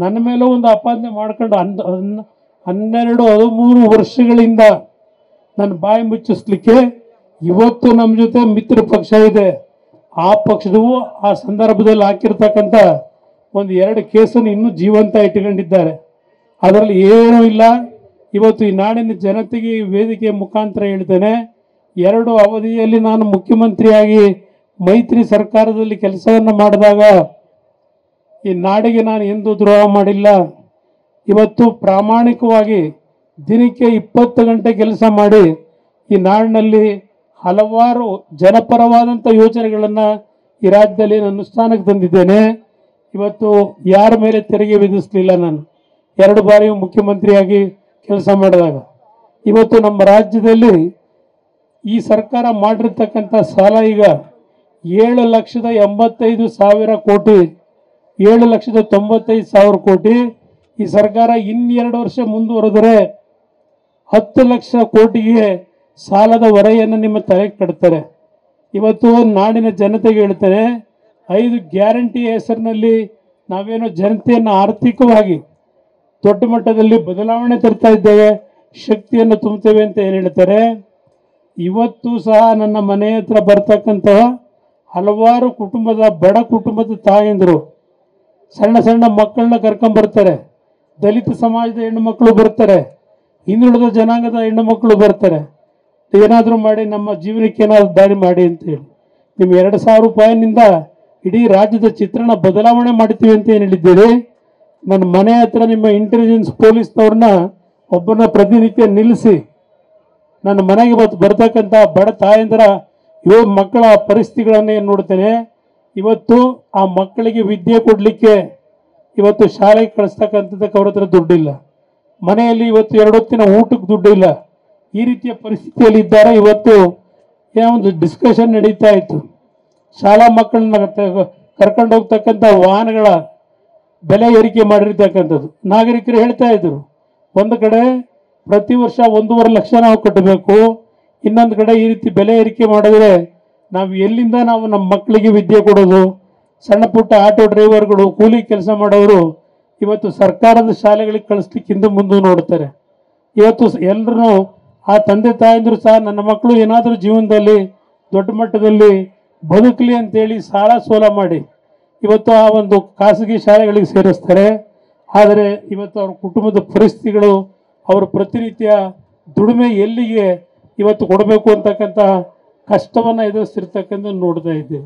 ನನ್ನ ಮೇಲೂ ಒಂದು ಆಪಾದನೆ ಮಾಡ್ಕೊಂಡು 12-13 ವರ್ಷಗಳಿಂದ ನನ್ನ ಬಾಯಿ ಮುಚ್ಚಿಸ್ಲಿಕ್ಕೆ ಇವತ್ತು ನಮ್ಮ ಜೊತೆ ಮಿತ್ರ ಪಕ್ಷ ಇದೆ. ಆ ಪಕ್ಷದವು ಆ ಸಂದರ್ಭದಲ್ಲಿ ಹಾಕಿರ್ತಕ್ಕಂಥ 1-2 ಕೇಸನ್ನು ಇನ್ನೂ ಜೀವಂತ ಇಟ್ಟುಕೊಂಡಿದ್ದಾರೆ. ಅದರಲ್ಲಿ ಏನೂ ಇಲ್ಲ. ಇವತ್ತು ಈ ನಾಡಿನ ಜನತೆಗೆ ಈ ವೇದಿಕೆ ಮುಖಾಂತರ ಹೇಳ್ತೇನೆ, 2 ಅವಧಿಯಲ್ಲಿ ನಾನು ಮುಖ್ಯಮಂತ್ರಿಯಾಗಿ ಮೈತ್ರಿ ಸರ್ಕಾರದಲ್ಲಿ ಕೆಲಸವನ್ನು ಮಾಡಿದಾಗ ಈ ನಾಡಿಗೆ ನಾನು ಎಂದೂ ದ್ರೋಹ ಮಾಡಿಲ್ಲ. ಇವತ್ತು ಪ್ರಾಮಾಣಿಕವಾಗಿ ದಿನಕ್ಕೆ 20 ಗಂಟೆ ಕೆಲಸ ಮಾಡಿ ಈ ನಾಡಿನಲ್ಲಿ ಹಲವಾರು ಜನಪರವಾದಂಥ ಯೋಜನೆಗಳನ್ನು ಈ ರಾಜ್ಯದಲ್ಲಿ ನಾನು ಅನುಷ್ಠಾನಕ್ಕೆ ತಂದಿದ್ದೇನೆ. ಇವತ್ತು ಯಾರ ಮೇಲೆ ತೆರಿಗೆ ವಿಧಿಸಲಿಲ್ಲ. ನಾನು 2 ಬಾರಿ ಮುಖ್ಯಮಂತ್ರಿಯಾಗಿ ಕೆಲಸ ಮಾಡಿದಾಗ ಇವತ್ತು ನಮ್ಮ ರಾಜ್ಯದಲ್ಲಿ ಈ ಸರ್ಕಾರ ಮಾಡಿರ್ತಕ್ಕಂಥ ಸಾಲ ಈಗ 7,85,000 ಕೋಟಿ, 7,95,000 ಕೋಟಿ. ಈ ಸರ್ಕಾರ ಇನ್ನೆರಡು ವರ್ಷ ಮುಂದುವರೆದರೆ 10 ಲಕ್ಷ ಕೋಟಿಗೆ ಸಾಲದ ಹೊರೆಯನ್ನು ನಿಮ್ಮ ತಲೆಗೆ ಕಟ್ತಾರೆ. ಇವತ್ತು ನಾಡಿನ ಜನತೆಗೆ ಹೇಳ್ತಾರೆ, 5 ಗ್ಯಾರಂಟಿ ಹೆಸರಿನಲ್ಲಿ ನಾವೇನೋ ಜನತೆಯನ್ನು ಆರ್ಥಿಕವಾಗಿ ದೊಡ್ಡ ಮಟ್ಟದಲ್ಲಿ ಬದಲಾವಣೆ ತರ್ತಾ ಇದ್ದೇವೆ, ಶಕ್ತಿಯನ್ನು ತುಂಬುತ್ತೇವೆ ಅಂತ ಏನು ಹೇಳ್ತಾರೆ. ಇವತ್ತು ಸಹ ನನ್ನ ಮನೆ ಹತ್ರ ಬರ್ತಕ್ಕಂತಹ ಹಲವಾರು ಕುಟುಂಬದ ಬಡ ಕುಟುಂಬದ ತಾಯಂದರು ಸಣ್ಣ ಸಣ್ಣ ಮಕ್ಕಳನ್ನ ಕರ್ಕೊಂಡ್ಬರ್ತಾರೆ. ದಲಿತ ಸಮಾಜದ ಹೆಣ್ಣು ಮಕ್ಕಳು ಬರ್ತಾರೆ, ಹಿಂದುಳಿದ ಜನಾಂಗದ ಹೆಣ್ಣು ಮಕ್ಕಳು ಬರ್ತಾರೆ. ಏನಾದರೂ ಮಾಡಿ ನಮ್ಮ ಜೀವನಕ್ಕೆ ಏನಾದರೂ ದಾರಿ ಮಾಡಿ ಅಂತೇಳಿ ನಿಮ್ಮ 2,000 ರೂಪಾಯಿನಿಂದ ಇಡೀ ರಾಜ್ಯದ ಚಿತ್ರಣ ಬದಲಾವಣೆ ಮಾಡ್ತೀವಿ ಅಂತ ಏನು ಹೇಳಿದ್ದೀರಿ. ನನ್ನ ಮನೆ ಹತ್ರ ನಿಮ್ಮ ಇಂಟೆಲಿಜೆನ್ಸ್ ಪೊಲೀಸ್ನವ್ರನ್ನ ಒಬ್ಬನ ಪ್ರತಿನಿತ್ಯ ನಿಲ್ಲಿಸಿ ನನ್ನ ಮನೆಗೆ ಬರ್ತಕ್ಕಂಥ ಬಡ ತಾಯಂದಿರ ಮಕ್ಕಳ ಪರಿಸ್ಥಿತಿಗಳನ್ನೇ ನೋಡ್ತೇನೆ. ಇವತ್ತು ಆ ಮಕ್ಕಳಿಗೆ ವಿದ್ಯೆ ಕೊಡಲಿಕ್ಕೆ ಇವತ್ತು ಶಾಲೆಗೆ ಕಳಿಸ್ತಕ್ಕಂಥದ್ದಕ್ಕೆ ಅವ್ರ ಹತ್ರ ದುಡ್ಡಿಲ್ಲ. ಮನೆಯಲ್ಲಿ ಇವತ್ತು 2 ಹೊತ್ತಿನ ಊಟಕ್ಕೆ ದುಡ್ಡಿಲ್ಲ. ಈ ರೀತಿಯ ಪರಿಸ್ಥಿತಿಯಲ್ಲಿ ಇದ್ದಾರೆ. ಇವತ್ತು ಏನೋ ಒಂದು ಡಿಸ್ಕಷನ್ ನಡೀತಾ ಇತ್ತು. ಶಾಲಾ ಮಕ್ಕಳನ್ನ ಕರ್ಕೊಂಡು ಹೋಗ್ತಕ್ಕಂಥ ವಾಹನಗಳ ಬೆಲೆ ಏರಿಕೆ ಮಾಡಿರ್ತಕ್ಕಂಥದ್ದು ನಾಗರಿಕರು ಹೇಳ್ತಾ ಇದ್ರು. ಒಂದು ಕಡೆ ಪ್ರತಿ ವರ್ಷ 1.5 ಲಕ್ಷ ನಾವು ಕಟ್ಟಬೇಕು, ಇನ್ನೊಂದು ಕಡೆ ಈ ರೀತಿ ಬೆಲೆ ಏರಿಕೆ ಮಾಡಿದ್ರೆ ನಾವು ಎಲ್ಲಿಂದ ನಾವು ನಮ್ಮ ಮಕ್ಕಳಿಗೆ ವಿದ್ಯೆ ಕೊಡೋದು. ಸಣ್ಣ ಪುಟ್ಟ ಆಟೋ ಡ್ರೈವರ್ಗಳು, ಕೂಲಿ ಕೆಲಸ ಮಾಡೋರು ಇವತ್ತು ಸರ್ಕಾರದ ಶಾಲೆಗಳಿಗೆ ಕಳಿಸ್ಲಿಕ್ಕೆ ಹಿಂದೆ ಮುಂದೆ ನೋಡ್ತಾರೆ. ಇವತ್ತು ಎಲ್ಲರೂ ಆ ತಂದೆ ತಾಯಂದರು ಸಹ ನನ್ನ ಮಕ್ಕಳು ಏನಾದರೂ ಜೀವನದಲ್ಲಿ ದೊಡ್ಡ ಮಟ್ಟದಲ್ಲಿ ಬದುಕಲಿ ಅಂತೇಳಿ ಸಾಲ ಸೋಲ ಮಾಡಿ ಇವತ್ತು ಆ ಒಂದು ಖಾಸಗಿ ಶಾಲೆಗಳಿಗೆ ಸೇರಿಸ್ತಾರೆ. ಆದರೆ ಇವತ್ತು ಅವ್ರ ಕುಟುಂಬದ ಪರಿಸ್ಥಿತಿಗಳು, ಅವರ ಪ್ರತಿನಿತ್ಯ ದುಡಿಮೆ ಎಲ್ಲಿಗೆ ಇವತ್ತು ಕೊಡಬೇಕು ಅಂತಕ್ಕಂಥ ಕಷ್ಟವನ್ನು ಎದುರಿಸ್ತಿರ್ತಕ್ಕಂಥ ನೋಡ್ತಾ ಇದ್ದೇವೆ.